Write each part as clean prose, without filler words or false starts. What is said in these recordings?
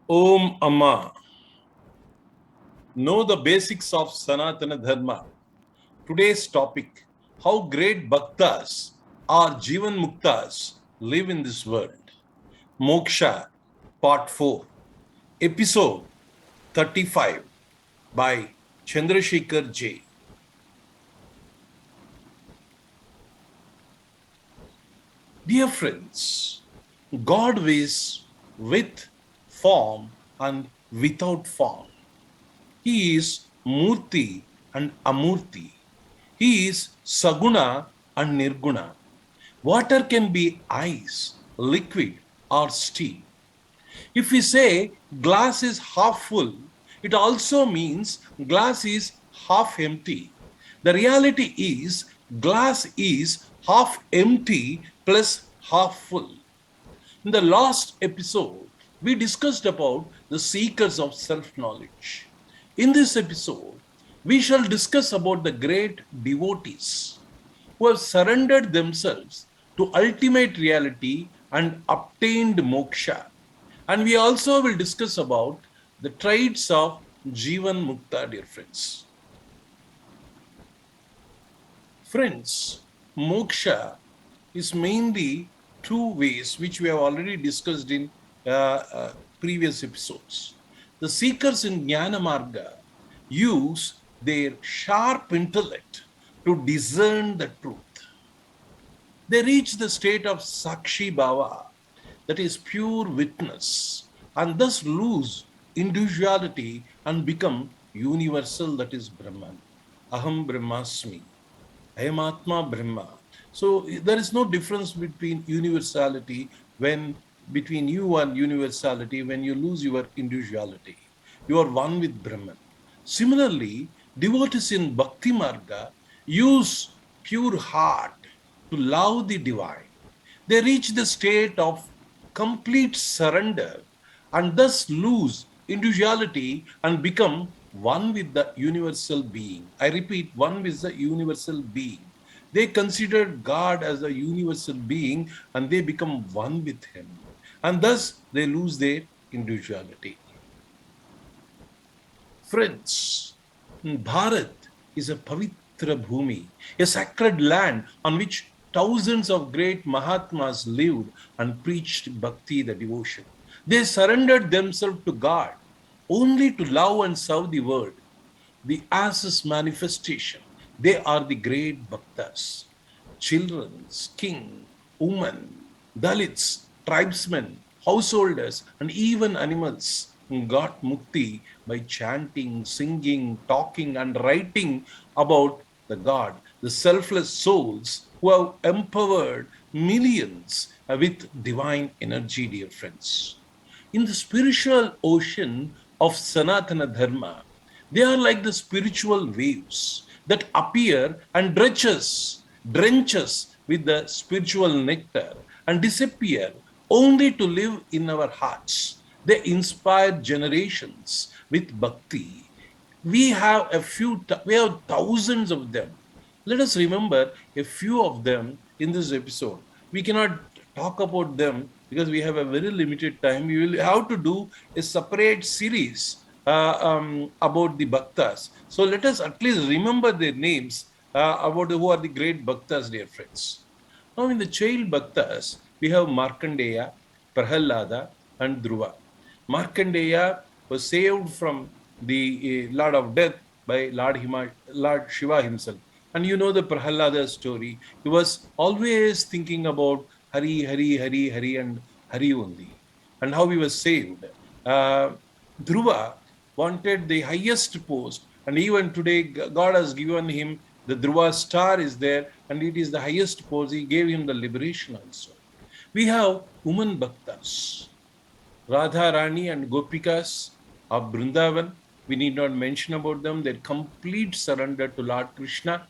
Om Amma. Know the basics of Sanatana Dharma. Today's topic: how great bhaktas or Jivan Muktas live in this world. Moksha, Part 4, Episode 35 by Chandrasekhar J. Dear friends, God is with form and without form. He is Murti and Amurti. He is Saguna and Nirguna. Water can be ice, liquid, or steam. If we say glass is half full, it also means glass is half empty. The reality is glass is half empty plus half full. In the last episode, we discussed about the seekers of self-knowledge. In this episode, we shall discuss about the great devotees who have surrendered themselves to ultimate reality and obtained moksha. And we also will discuss about the traits of Jivan Mukta, dear friends. Friends, moksha is mainly two ways, which we have already discussed in previous episodes. The seekers in Jnana Marga use their sharp intellect to discern the truth. They reach the state of Sakshi Bhava, that is pure witness, and thus lose individuality and become universal, that is Brahman. Aham Brahmasmi. I am Atma Brahma. So there is no difference between universality between you and universality when you lose your individuality. You are one with Brahman. Similarly, devotees in Bhakti Marga use pure heart to love the divine. They reach the state of complete surrender and thus lose individuality and become one with the universal being. I repeat, one with the universal being. They consider God as a universal being and they become one with Him. And thus they lose their individuality. Friends, Bharat is a Pavitra Bhumi, a sacred land on which thousands of great Mahatmas lived and preached bhakti, the devotion. They surrendered themselves to God only to love and serve the world. The asses manifestation. They are the great bhaktas. Children, king, women, Dalits, tribesmen, householders, and even animals got mukti by chanting, singing, talking, and writing about the God, the selfless souls who have empowered millions with divine energy, dear friends. In the spiritual ocean of Sanatana Dharma, they are like the spiritual waves that appear and drench us with the spiritual nectar and disappear only to live in our hearts. They inspire generations with bhakti. We have thousands of them. Let us remember a few of them in this episode. We cannot talk about them because we have a very limited time. We will have to do a separate series about the bhaktas. So let us at least remember their names about who are the great bhaktas, dear friends. Now, in the child bhaktas, we have Markandeya, Prahalada, and Dhruva. Markandeya was saved from the Lord of Death by Lord Shiva himself. And you know the Prahalada story. He was always thinking about Hari, Hari, Hari, Hari, and Hari only, and how he was saved. Dhruva wanted the highest post, and even today, God has given him the Dhruva star is there, and it is the highest post. He gave him the liberation also. We have women bhaktas. Radha Rani and Gopikas of Brindavan. We need not mention about them. Their complete surrender to Lord Krishna.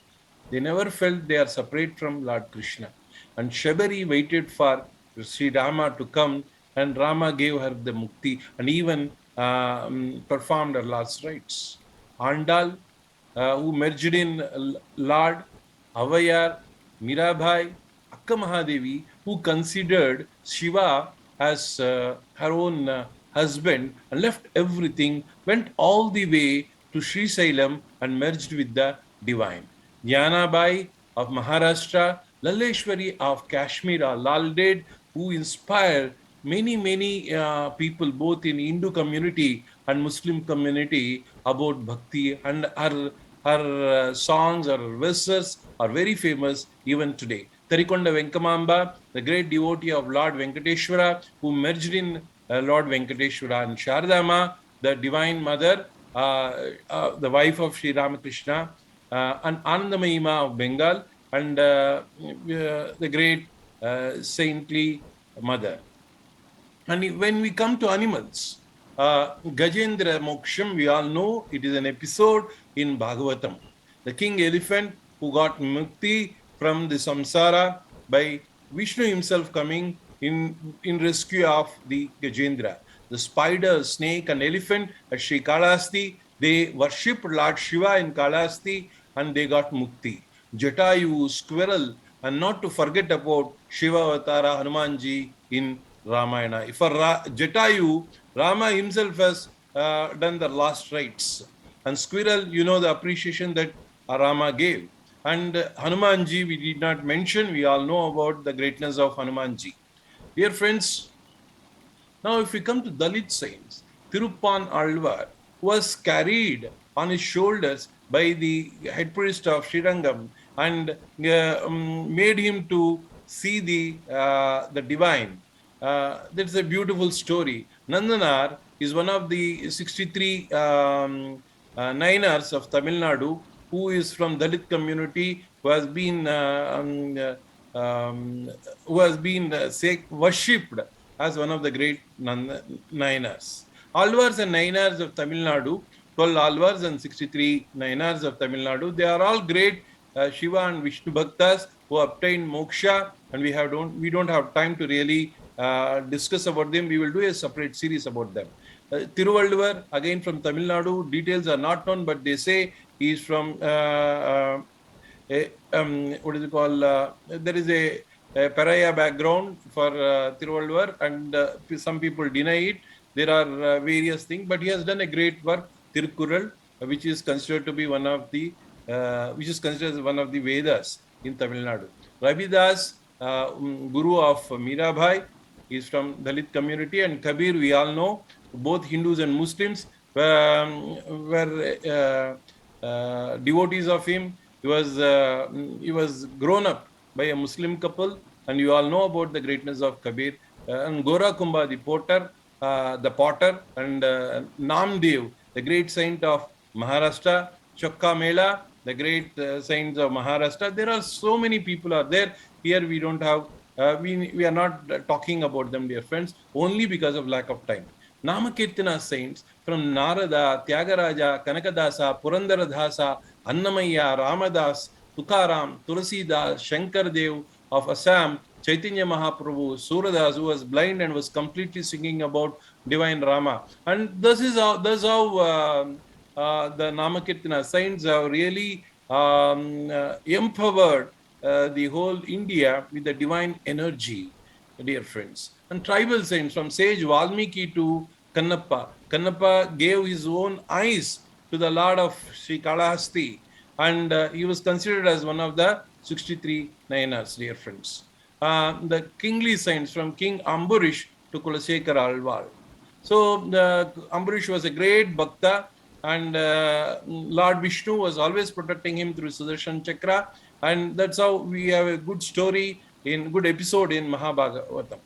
They never felt they are separate from Lord Krishna. And Shabari waited for Sri Rama to come, and Rama gave her the mukti and even performed her last rites. Andal, who merged in Lord, Avayar, Mirabai, Akka Mahadevi, who considered Shiva as her own husband and left everything, went all the way to Sri Sailam and merged with the divine. Jnanabai of Maharashtra, Laleshwari of Kashmir, Lal Ded, who inspired many people both in Hindu community and Muslim community about bhakti, and her songs or her verses are very famous even today. Tarikonda Venkamamba, the great devotee of Lord Venkateshwara, who merged in Lord Venkateshwara, and Sharadama, the divine mother, the wife of Sri Ramakrishna, and Anandamayima of Bengal, and the great saintly mother. And when we come to animals, Gajendra Moksham, we all know it is an episode in Bhagavatam. The king elephant who got mukti from the samsara by Vishnu himself coming in rescue of the Gajendra. The spider, snake, and elephant at Sri Kalahasti, they worshipped Lord Shiva in Kalahasti and they got mukti. Jatayu, squirrel, and not to forget about Shiva Avatara Hanumanji in Ramayana. For Jatayu, Rama himself has done the last rites. And squirrel, you know the appreciation that Rama gave. And Hanumanji, we did not mention, we all know about the greatness of Hanumanji. Dear friends, now if we come to Dalit saints, Tiruppan Alvar was carried on his shoulders by the head priest of Srirangam and made him to see the divine. That's a beautiful story. Nandanar is one of the 63 Nainars of Tamil Nadu, who is from Dalit community, who has been worshipped as one of the great Nainars. Alvars and Nainars of Tamil Nadu, 12 Alvars and 63 Nainars of Tamil Nadu, they are all great Shiva and Vishnu Bhaktas who obtained moksha, and we don't have time to really discuss about them. We will do a separate series about them. Tiruvalluvar, again from Tamil Nadu, details are not known, but they say he is from what is it called? There is a Paraya background for Tiruvalluvar, and some people deny it. There are various things, but he has done a great work, Tirukkural, which is considered to be one of the Vedas in Tamil Nadu. Ravidas, guru of Mirabai, is from Dalit community, and Kabir, we all know, both Hindus and Muslims were devotees of him. He was grown up by a Muslim couple, and you all know about the greatness of Kabir. And Gora Kumbha, the potter, and Namdev, the great saint of Maharashtra, Chokka Mela, the great saints of Maharashtra. There are so many people are there. Here we don't have, we are not talking about them, dear friends, only because of lack of time. Namakirtana saints from Narada, Tyagaraja, Kanakadasa, Purandaradasa, Annamaya, Ramadas, Tukaram, Tulasidas, Shankardev of Assam, Chaitanya Mahaprabhu, Suradas, who was blind and was completely singing about divine Rama. And this is how the Namakirtana saints have really empowered the whole India with the divine energy, dear friends. And tribal saints from sage Valmiki to Kannappa. Kannappa gave his own eyes to the Lord of Sri Kalahasti, and he was considered as one of the 63 Nayanas, dear friends. The kingly saints from King Ambarish to Kulasekara Alvar. So Ambarish was a great Bhakta, and Lord Vishnu was always protecting him through Sudarshan Chakra, and that's how we have a good episode in Mahabhagavatam.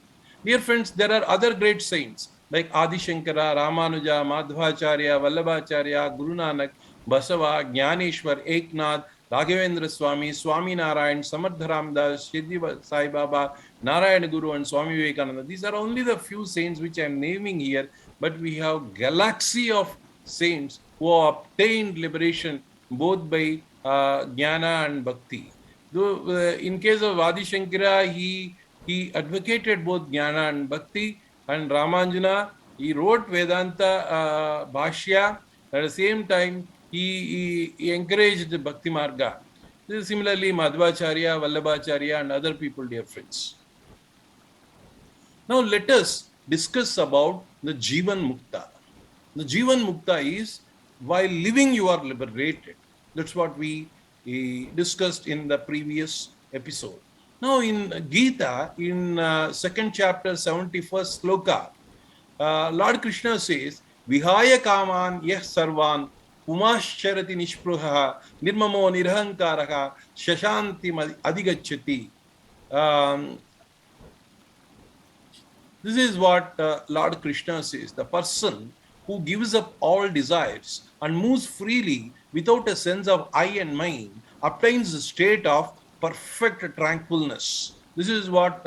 Dear friends, there are other great saints like Adi Shankara, Ramanuja, Madhvacharya, Vallabhacharya, Guru Nanak, Basava, Jnaneshwar, Eknath, Raghavendra Swami, Swami Narayan, Samartha Ramdas, Shirdi Sai Baba, Narayana Guru, and Swami Vivekananda. These are only the few saints which I am naming here, but we have galaxy of saints who obtained liberation both by Jnana and Bhakti. Though, in case of Adi Shankara, he advocated both Jnana and Bhakti, and Ramanjana, he wrote Vedanta Bhashya. At the same time, he encouraged the Bhakti Marga. Similarly, Madhvacharya, Vallabhacharya, and other people, dear friends. Now let us discuss about the Jivan Mukta. The Jivan Mukta is while living you are liberated. That's what we discussed in the previous episode. Now in Gita, in second chapter, 71st sloka, Lord Krishna says, Vihaya kaman yeh sarvan pumascharati nishpruha nirmamo nirhankaraha shashanti adigachati. Um, This is what Lord Krishna says. The person who gives up all desires and moves freely without a sense of I and mine obtains a state of perfect tranquilness. This is what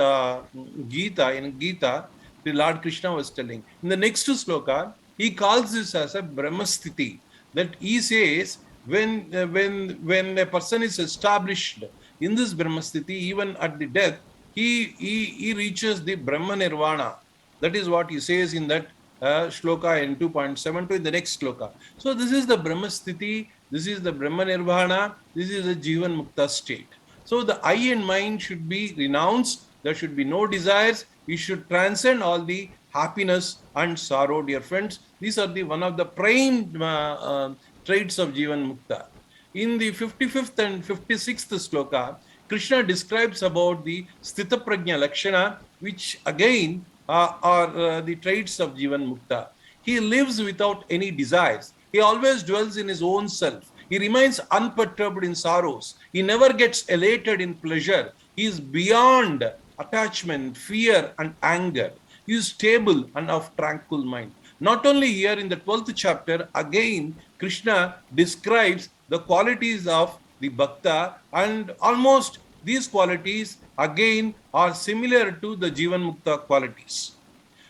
in Gita, the Lord Krishna was telling. In the next sloka, he calls this as a Brahmasthiti. That he says, when a person is established in this Brahmasthiti, even at the death, he reaches the Brahma Nirvana. That is what he says in that shloka in 2.72 in the next shloka. So this is the Brahmasthiti, this is the Brahma Nirvana, this is the Jivan Mukta state. So the I and mind should be renounced, there should be no desires, we should transcend all the happiness and sorrow, dear friends. These are the one of the prime traits of Jivan Mukta. In the 55th and 56th sloka, Krishna describes about the Sthita Prajna Lakshana, which again are the traits of Jivan Mukta. He lives without any desires. He always dwells in his own self. He remains unperturbed in sorrows. He never gets elated in pleasure. He is beyond attachment, fear, and anger. He is stable and of tranquil mind. Not only here in the 12th chapter, again, Krishna describes the qualities of the Bhakta, and almost these qualities again are similar to the Jivan Mukta qualities.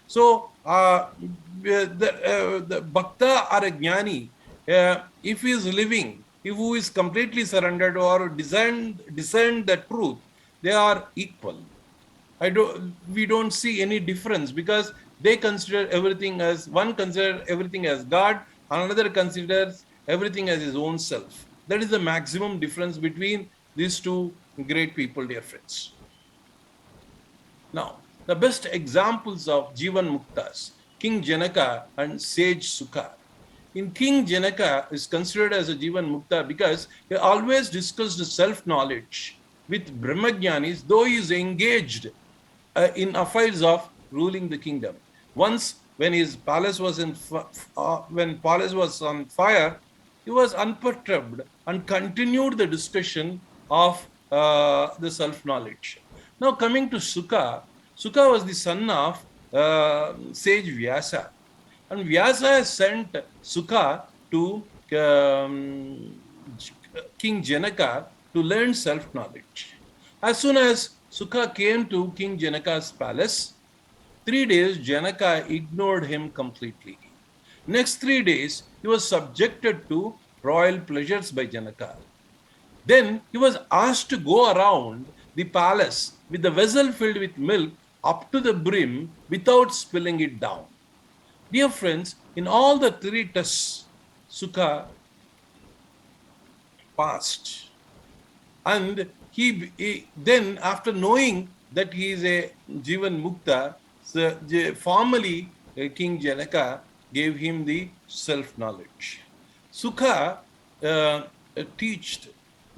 So, the Bhakta or a Jnani, if he is living, if who is completely surrendered or discerned the truth, they are equal. We don't see any difference because they consider everything as, one considers everything as God, another considers everything as his own self. That is the maximum difference between these two great people, dear friends. Now, the best examples of Jivan Muktas, King Janaka and Sage Sukha. In King Janaka is considered as a Jivan Mukta because he always discussed self-knowledge with Brahmajnanis, though he is engaged in affairs of ruling the kingdom. Once, when his palace was on fire, he was unperturbed and continued the discussion of the self-knowledge. Now, coming to Sukha, Sukha was the son of sage Vyasa. And Vyasa sent Sukha to King Janaka to learn self-knowledge. As soon as Sukha came to King Janaka's palace, 3 days Janaka ignored him completely. Next 3 days, he was subjected to royal pleasures by Janaka. Then he was asked to go around the palace with the vessel filled with milk up to the brim without spilling it down. Dear friends, in all the 3 tests, Sukha passed. And he then, after knowing that he is a Jivan Mukta, formally King Janaka gave him the self-knowledge. Sukha taught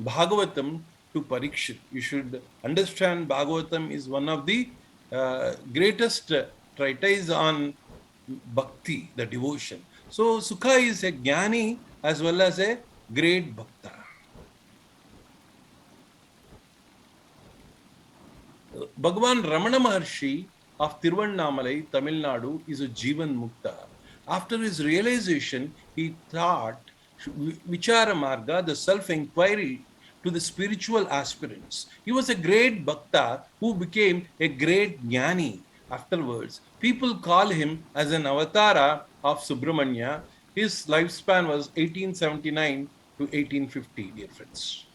Bhagavatam to Parikshit. You should understand Bhagavatam is one of the greatest treatise on bhakti, the devotion. So Sukha is a Jnani as well as a great Bhakta. Bhagavan Ramana Maharshi of Tiruvannamalai, Tamil Nadu, is a Jivan Mukta. After his realization, he taught Vichara Marga, the self-inquiry, to the spiritual aspirants. He was a great Bhakta who became a great Jnani afterwards. People call him as an avatara of Subramanya. His lifespan was 1879 to 1850, dear friends.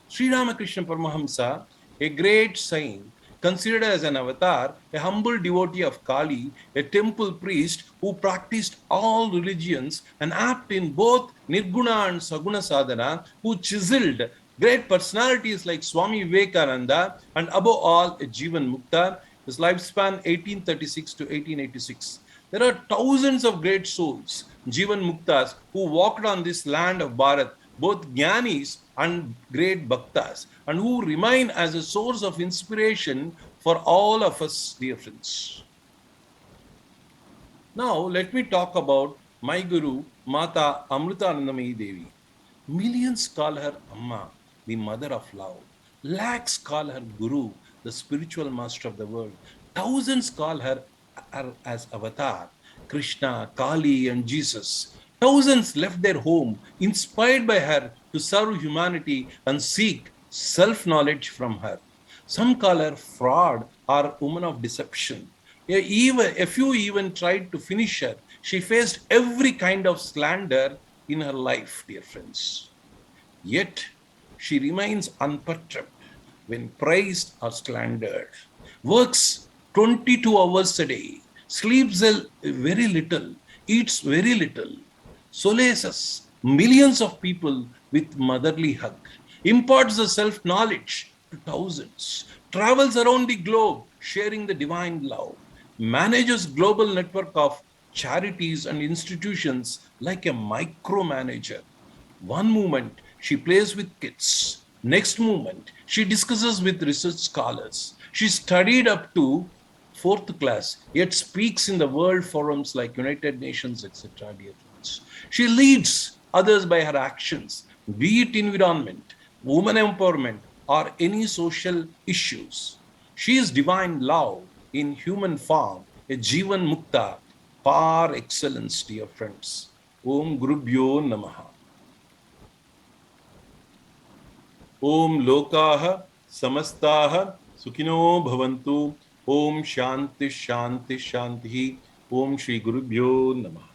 Sri Ramakrishna Paramahamsa, a great saint, considered as an avatar, a humble devotee of Kali, a temple priest who practiced all religions and apt in both Nirguna and Saguna Sadhana, who chiseled Great personalities like Swami Vivekananda and above all Jivan Mukta, his lifespan 1836 to 1886. There are thousands of great souls, Jivan Muktas, who walked on this land of Bharat, both Jnanis and great Bhaktas, and who remain as a source of inspiration for all of us, dear friends. Now, let me talk about my Guru, Mata Amrutanandamayi Devi. Millions call her Amma, the mother of love. Lakhs call her Guru, the spiritual master of the world. Thousands call her as Avatar, Krishna, Kali, and Jesus. Thousands left their home, inspired by her to serve humanity and seek self knowledge from her. Some call her fraud or woman of deception. A few even tried to finish her. She faced every kind of slander in her life, dear friends. Yet she remains unperturbed when praised or slandered. Works 22 hours a day, sleeps very little, eats very little, solaces millions of people with motherly hug, imparts the self knowledge to thousands, travels around the globe sharing the divine love, manages global network of charities and institutions like a micromanager. One moment she plays with kids, next moment she discusses with research scholars. She studied up to fourth class, yet speaks in the world forums like United Nations, etc. Dear friends. She leads others by her actions, be it environment, women empowerment, or any social issues. She is divine love in human form, a Jivan Mukta par excellence, dear friends. Om Gurubhyo Namaha. ओम लोकाः समस्ताः सुखिनो भवन्तु. ओम शांति शांति शांति. ओम श्री गुरुभ्यो नमः.